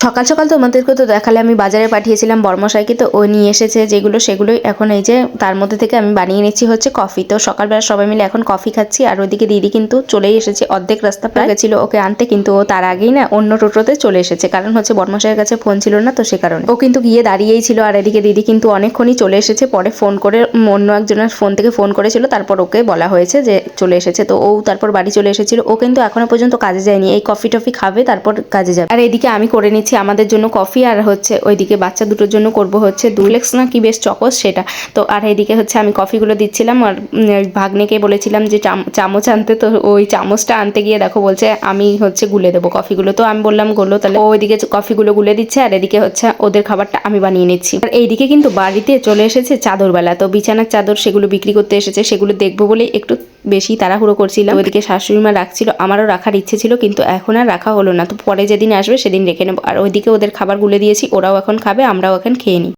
সকাল সকাল তোমাদেরকে তো দেখালে আমি বাজারে পাঠিয়েছিলাম বর্মশাইকে, তো ও নিয়ে এসেছে যেগুলো সেগুলোই এখন এই যে তার মধ্যে থেকে আমি বানিয়ে নিচ্ছি হচ্ছে কফি। তো সকালবেলা সবাই মিলে এখন কফি খাচ্ছি। আর ওইদিকে দিদি কিন্তু চলেই এসেছে, অর্ধেক রাস্তা প্রায় গেছিল ওকে আনতে, কিন্তু ও তার আগেই না অন্য টোটোতে চলে এসেছে, কারণ হচ্ছে বর্মশাইয়ের কাছে ফোন ছিল না, তো সে কারণে ও কিন্তু গিয়ে দাঁড়িয়েই ছিল। আর এদিকে দিদি কিন্তু অনেকক্ষণই চলে এসেছে, পরে ফোন করে অন্য একজনের ফোন থেকে ফোন করেছিল, তারপর ওকে বলা হয়েছে যে চলে এসেছে। তো ও তারপর বাড়ি চলে এসেছিল। ও কিন্তু এখনো পর্যন্ত কাজে যায়নি, এই কফি টফি খাবে তারপর কাজে যাবে। আর এদিকে আমি করে নিচ্ছি আমাদের জন্য কফি, আর হচ্ছে ওইদিকে বাচ্চা দুটোর জন্য করব হচ্ছে দুলেক্স না কি বেশ চকস সেটা। তো আর এইদিকে হচ্ছে আমি কফিগুলো দিচ্ছিলাম, আর ভাগ্নেকে বলেছিলাম যে চামচ আনতে, তো ওই চামচটা আনতে গিয়ে দেখো বলছে আমি হচ্ছে গুলে দেবো কফিগুলো। তো আমি বললাম গুলো, তাহলে ও ওইদিকে কফিগুলো গুলে দিচ্ছে, আর এদিকে হচ্ছে ওদের খাবারটা আমি বানিয়ে নিচ্ছি। আর এইদিকে কিন্তু বাড়িতে চলে এসেছে চাদরবেলা, তো বিছানার চাদর সেগুলো বিক্রি করতে এসেছে, সেগুলো দেখবো বলে একটু বেশি তাড়াহুড়ো করছিলাম। ওইদিকে শাশুড়ি মা রাখছিল, আমারও রাখার ইচ্ছে ছিল, কিন্তু এখন আর রাখা হলো না। তো পরে যেদিন আসবে সেদিন রেখে নেবো। আর ওইদিকে ওদের খাবার গুলে দিয়েছি, ওরাও এখন খাবে, আমরাও এখন খেয়ে নিই।